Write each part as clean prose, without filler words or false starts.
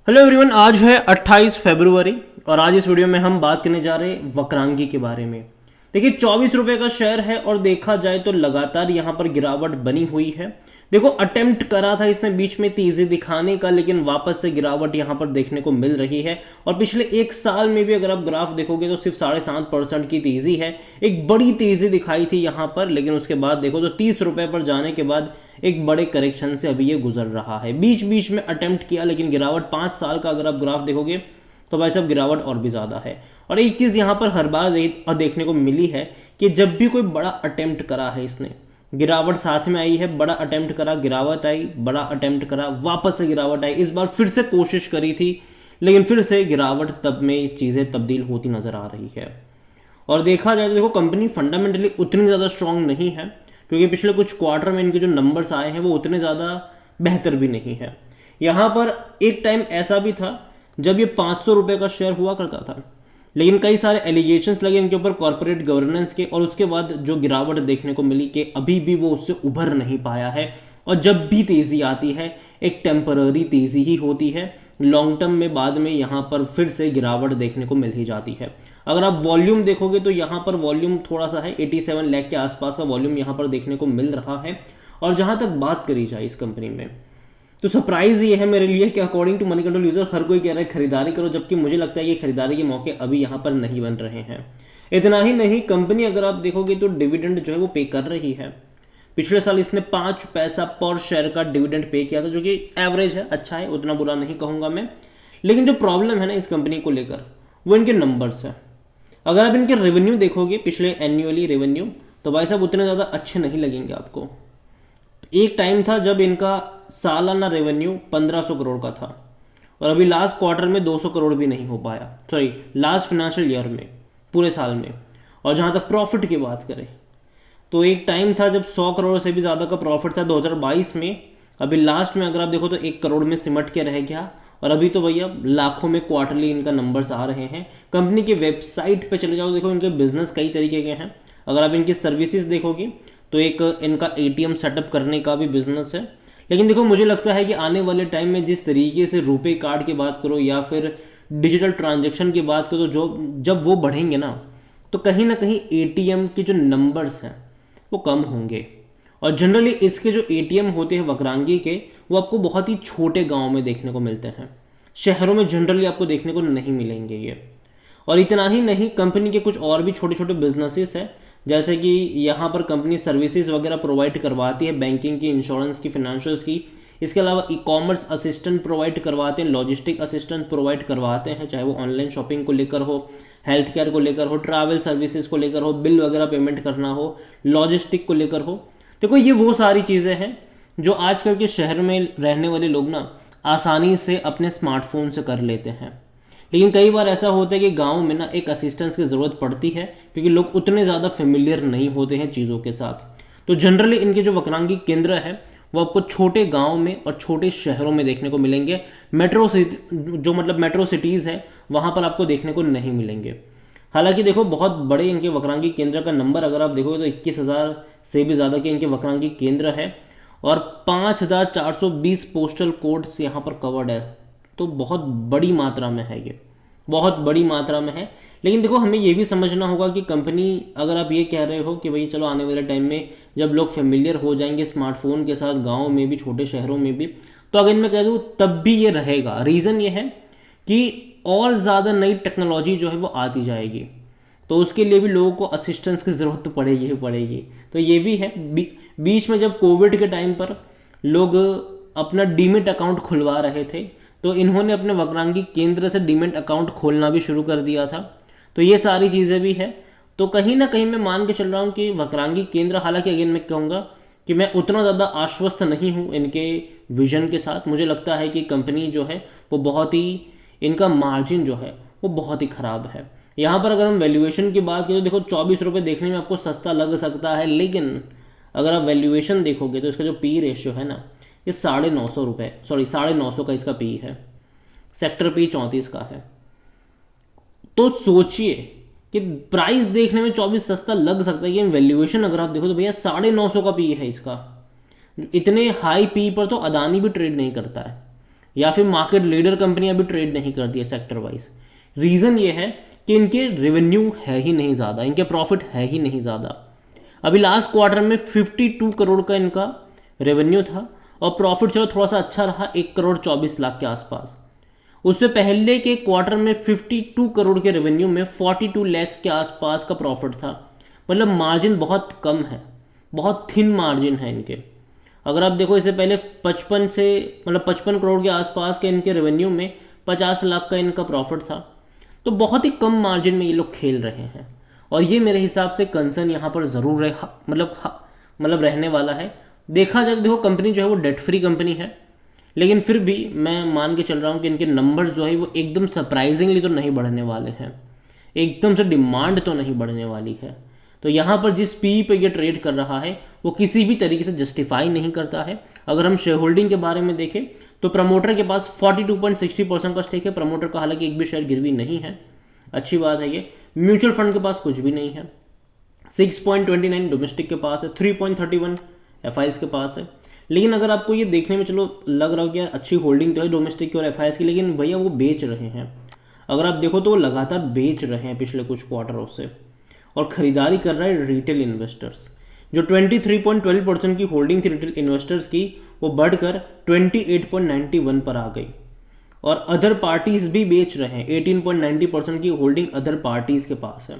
Hello everyone, आज है 28 फरवरी और आज इस वीडियो में हम बात करने जा रहे हैं वक्रांगी के बारे में। देखिए 24 रुपये का शेयर है और देखा जाए तो लगातार यहाँ पर गिरावट बनी हुई है। देखो अटेम्प्ट करा था इसने बीच में तेजी दिखाने का, लेकिन वापस से गिरावट यहाँ पर देखने को मिल रही है। और पिछले एक साल में भी अगर आप ग्राफ देखोगे तो सिर्फ 7.5% की तेजी है। एक बड़ी तेजी दिखाई थी यहाँ पर, लेकिन उसके बाद देखो तो 30 रुपये पर जाने के बाद एक बड़े करेक्शन से अभी ये गुजर रहा है। बीच बीच में अटेम्प्ट किया, लेकिन गिरावट 5 साल का अगर आप ग्राफ देखोगे तो भाई साहब गिरावट और भी ज़्यादा है। और एक चीज़ यहाँ पर हर बार देखने को मिली है कि जब भी कोई बड़ा अटेम्प्ट करा है इसने, गिरावट साथ में आई है। बड़ा अटेम्प्ट करा, गिरावट आई, बड़ा अटेम्प्ट करा, वापस से गिरावट आई। इस बार फिर से कोशिश करी थी, लेकिन फिर से गिरावट तब में चीज़ें तब्दील होती नज़र आ रही है। और देखा जाए तो देखो कंपनी फंडामेंटली उतनी ज़्यादा स्ट्रांग नहीं है, क्योंकि पिछले कुछ क्वार्टर में इनके जो नंबर्स आए हैं वो उतने ज़्यादा बेहतर भी नहीं है। यहाँ पर एक टाइम ऐसा भी था जब ये 500 रुपये का शेयर हुआ करता था, लेकिन कई सारे एलिगेशंस लगे इनके ऊपर कॉर्पोरेट गवर्नेंस के, और उसके बाद जो गिरावट देखने को मिली कि अभी भी वो उससे उभर नहीं पाया है। और जब भी तेज़ी आती है एक टेम्पररी तेज़ी ही होती है, लॉन्ग टर्म में बाद में यहाँ पर फिर से गिरावट देखने को मिल ही जाती है। अगर आप वॉल्यूम देखोगे तो यहाँ पर वॉल्यूम थोड़ा सा है, 87 लाख के आसपास का वॉल्यूम यहाँ पर देखने को मिल रहा है। और जहाँ तक बात करी जाए इस कंपनी में, तो सरप्राइज ये है मेरे लिए कि according to Moneycontrol user हर कोई कह रहा है खरीदारी करो, जबकि मुझे लगता है कि खरीदारी के मौके अभी यहाँ पर नहीं बन रहे हैं। इतना ही नहीं, कंपनी अगर आप देखोगे तो डिविडेंड जो है वो पे कर रही है। पिछले साल इसने 5 पैसा पर शेयर का डिविडेंड पे किया था, जो कि एवरेज है, अच्छा है, उतना बुरा नहीं कहूँगा मैं। लेकिन जो प्रॉब्लम है ना इस कंपनी को लेकर, वो इनके नंबर्स है। अगर आप इनके रेवेन्यू देखोगे, पिछले एनुअली रेवेन्यू, तो भाई साहब उतने ज़्यादा अच्छे नहीं लगेंगे आपको। एक टाइम था जब इनका सालाना रेवेन्यू 1500 करोड़ का था, और अभी लास्ट क्वार्टर में 200 करोड़ भी नहीं हो पाया, सॉरी लास्ट फाइनेंशियल ईयर में, पूरे साल में। और जहाँ तक प्रॉफिट की बात करें तो एक टाइम था जब 100 करोड़ से भी ज़्यादा का प्रॉफिट था 2022 में। अभी लास्ट में अगर आप देखो तो 1 करोड़ में सिमट के रह गया, और अभी तो भैया लाखों में क्वार्टरली इनका नंबर्स आ रहे हैं। कंपनी की वेबसाइट पे चले जाओ, देखो इनके बिजनेस कई तरीके के हैं। अगर आप इनकी सर्विसेज देखोगे तो एक इनका एटीएम सेटअप करने का भी बिजनेस है। लेकिन देखो मुझे लगता है कि आने वाले टाइम में जिस तरीके से रुपए कार्ड की बात करो या फिर डिजिटल ट्रांजेक्शन की बात करो, तो जब वो बढ़ेंगे ना, तो कहीं ना कहीं एटीएम के जो नंबर्स हैं वो कम होंगे। और जनरली इसके जो एटीएम होते हैं वक्रांगी के, वो आपको बहुत ही छोटे गांव में देखने को मिलते हैं, शहरों में जनरली आपको देखने को नहीं मिलेंगे ये। और इतना ही नहीं, कंपनी के कुछ और भी छोटे छोटे बिजनेसेस हैं, जैसे कि यहाँ पर कंपनी सर्विसेज वगैरह प्रोवाइड करवाती है, बैंकिंग की, इंश्योरेंस की, फाइनेंशियल्स की। इसके अलावा ई कॉमर्स असिस्टेंट प्रोवाइड करवाते हैं, लॉजिस्टिक असिस्टेंट प्रोवाइड करवाते हैं, चाहे वो ऑनलाइन शॉपिंग को लेकर हो, हेल्थ केयर को लेकर हो, ट्रैवल सर्विसेज को लेकर हो, बिल वगैरह पेमेंट करना हो, लॉजिस्टिक को लेकर हो। देखो ये वो सारी चीज़ें हैं जो आजकल के शहर में रहने वाले लोग ना आसानी से अपने स्मार्टफोन से कर लेते हैं। लेकिन कई बार ऐसा होता है कि गांव में ना एक असिस्टेंस की ज़रूरत पड़ती है, क्योंकि लोग उतने ज़्यादा फेमिलियर नहीं होते हैं चीज़ों के साथ। तो जनरली इनके जो वक्रांगी केंद्र है वो आपको छोटे गांव में और छोटे शहरों में देखने को मिलेंगे। मेट्रो सिटीज़ है वहाँ पर आपको देखने को नहीं मिलेंगे। हालांकि देखो बहुत बड़े इनके वक्रांगी केंद्र का नंबर अगर आप देखोगे तो 21,000 से भी ज़्यादा के इनके वक्रांगी केंद्र है, और 5,420 पोस्टल कोड्स यहाँ पर कवर्ड है। तो बहुत बड़ी मात्रा में है, ये बहुत बड़ी मात्रा में है। लेकिन देखो हमें ये भी समझना होगा कि कंपनी, अगर आप ये कह रहे हो कि भाई चलो आने वाले टाइम में जब लोग फेमिलियर हो जाएंगे स्मार्टफोन के साथ, गाँव में भी, छोटे शहरों में भी, तो अगर मैं कह दूँ तब भी ये रहेगा। रीज़न ये है कि और ज़्यादा नई टेक्नोलॉजी जो है वो आती जाएगी, तो उसके लिए भी लोगों को असिस्टेंस की ज़रूरत तो पड़ेगी ही पड़ेगी। तो ये भी है। बीच में जब कोविड के टाइम पर लोग अपना डीमेट अकाउंट खुलवा रहे थे, तो इन्होंने अपने वक्रांगी केंद्र से डीमेट अकाउंट खोलना भी शुरू कर दिया था। तो ये सारी चीज़ें भी है। तो कहीं ना कहीं मैं मान के चल रहा हूँ कि वक्रांगी केंद्र, हालांकि अगेन मैं कहूँगा कि मैं उतना ज़्यादा आश्वस्त नहीं हूँ इनके विजन के साथ। मुझे लगता है कि कंपनी जो है वो बहुत ही, इनका मार्जिन जो है वो बहुत ही ख़राब है। यहाँ पर अगर हम वैल्यूएशन की बात करें तो देखो 24 रुपये देखने में आपको सस्ता लग सकता है, लेकिन अगर आप वैल्यूएशन देखोगे तो इसका जो पी रेशियो है ना, ये 950 रुपये, सॉरी 950 का इसका पी है, सेक्टर पी 34 का है। तो सोचिए कि प्राइस देखने में 24 सस्ता लग सकता है, लेकिन वैल्यूएशन अगर आप देखो तो भैया 950 का पी है इसका। इतने हाई पी पर तो अदानी भी ट्रेड नहीं करता है। या फिर मार्केट लीडर कंपनियां भी ट्रेड नहीं करती है सेक्टर वाइज। रीज़न ये है कि इनके रेवेन्यू है ही नहीं ज़्यादा, इनके प्रॉफिट है ही नहीं ज़्यादा। अभी लास्ट क्वार्टर में 52 करोड़ का इनका रेवेन्यू था और प्रॉफिट चलो थोड़ा सा अच्छा रहा, 1 करोड़ 24 लाख के आसपास। उससे पहले के क्वार्टर में 52 करोड़ के रेवेन्यू में 42 लाख के आसपास का प्रॉफिट था। मतलब मार्जिन बहुत कम है, बहुत थिन मार्जिन है इनके। अगर आप देखो इससे पहले 55 करोड़ के आसपास के इनके रेवेन्यू में 50 लाख का इनका प्रॉफिट था। तो बहुत ही कम मार्जिन में ये लोग खेल रहे हैं और ये मेरे हिसाब से कंसर्न यहाँ पर ज़रूर मतलब रहने वाला है। देखा जाए तो देखो कंपनी जो है वो डेट फ्री कंपनी है, लेकिन फिर भी मैं मान के चल रहा हूँ कि इनके नंबर्स जो है वो एकदम सरप्राइजिंगली तो नहीं बढ़ने वाले हैं, एकदम से डिमांड तो नहीं बढ़ने वाली है। तो यहाँ पर जिस पी पे ये ट्रेड कर रहा है वो किसी भी तरीके से जस्टिफाई नहीं करता है। अगर हम शेयर होल्डिंग के बारे में देखें तो प्रमोटर के पास 42.60% का स्टेक है। प्रमोटर का हालांकि एक भी शेयर गिरवी नहीं है, अच्छी बात है ये। म्यूचुअल फंड के पास कुछ भी नहीं है। 6.29 डोमेस्टिक के पास है, 3.31 एफआईएस के पास है। लेकिन अगर आपको ये देखने में चलो लग रहा हो कि यार अच्छी होल्डिंग तो है डोमेस्टिक की और एफआईएस की, लेकिन भैया वो बेच रहे हैं। अगर आप देखो तो वो लगातार बेच रहे हैं पिछले कुछ क्वार्टरों से और ख़रीदारी कर रहा है रिटेल इन्वेस्टर्स। जो 23.12% की होल्डिंग थी रिटेल इन्वेस्टर्स की वो बढ़कर 28.91 पर आ गई और अदर पार्टीज भी बेच रहे हैं। 18.90% की होल्डिंग अदर पार्टीज के पास है।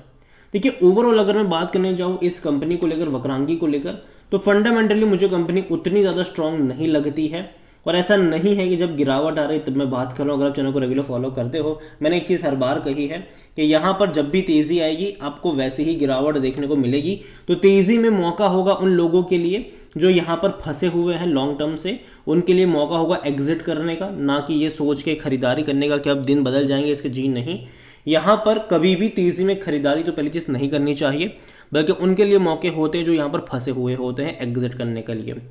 देखिए ओवरऑल अगर मैं बात करने जाऊँ इस कंपनी को लेकर, वक्रांगी को लेकर, तो फंडामेंटली मुझे कंपनी उतनी ज़्यादा स्ट्रांग नहीं लगती है। और ऐसा नहीं है कि जब गिरावट आ रही तब मैं बात कर रहा हूँ। अगर आप चैनल को रेगुलर फॉलो करते हो, मैंने एक चीज़ हर बार कही है कि यहाँ पर जब भी तेज़ी आएगी आपको वैसे ही गिरावट देखने को मिलेगी। तो तेज़ी में मौका होगा उन लोगों के लिए जो यहाँ पर फंसे हुए हैं लॉन्ग टर्म से, उनके लिए मौका होगा एग्जिट करने का, ना कि ये सोच के खरीदारी करने का कि अब दिन बदल जाएंगे इसके। जी नहीं, यहाँ पर कभी भी तेज़ी में खरीदारी तो पहली चीज़ नहीं करनी चाहिए, बल्कि उनके लिए मौके होते हैं जो यहाँ पर फंसे हुए होते हैं एग्जिट करने के लिए।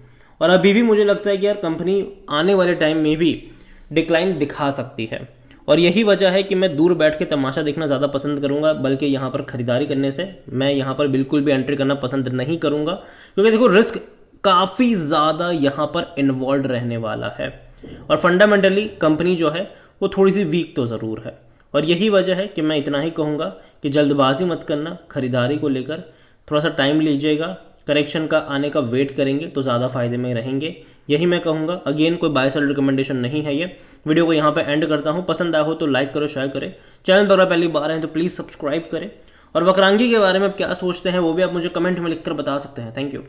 और अभी भी मुझे लगता है कि यार कंपनी आने वाले टाइम में भी डिक्लाइन दिखा सकती है और यही वजह है कि मैं दूर बैठ के तमाशा देखना ज़्यादा पसंद करूंगा, बल्कि यहाँ पर खरीदारी करने से मैं यहाँ पर बिल्कुल भी एंट्री करना पसंद नहीं करूंगा, क्योंकि देखो रिस्क काफ़ी ज़्यादा यहाँ पर इन्वॉल्व रहने वाला है और फंडामेंटली कंपनी जो है वो थोड़ी सी वीक तो ज़रूर है। और यही वजह है कि मैं इतना ही कहूँगा कि जल्दबाजी मत करना, खरीदारी को लेकर थोड़ा सा टाइम लीजिएगा, करेक्शन का आने का वेट करेंगे तो ज़्यादा फायदे में रहेंगे, यही मैं कहूँगा। अगेन कोई बाय सेल रिकमेंडेशन नहीं है ये। वीडियो को यहाँ पे एंड करता हूँ। पसंद आया हो तो लाइक करो, शेयर करें। चैनल पर पहली बार आए तो प्लीज़ सब्सक्राइब करें और वक्रांगी के बारे में आप क्या सोचते हैं वो भी आप मुझे कमेंट में लिखकर बता सकते हैं। Thank you.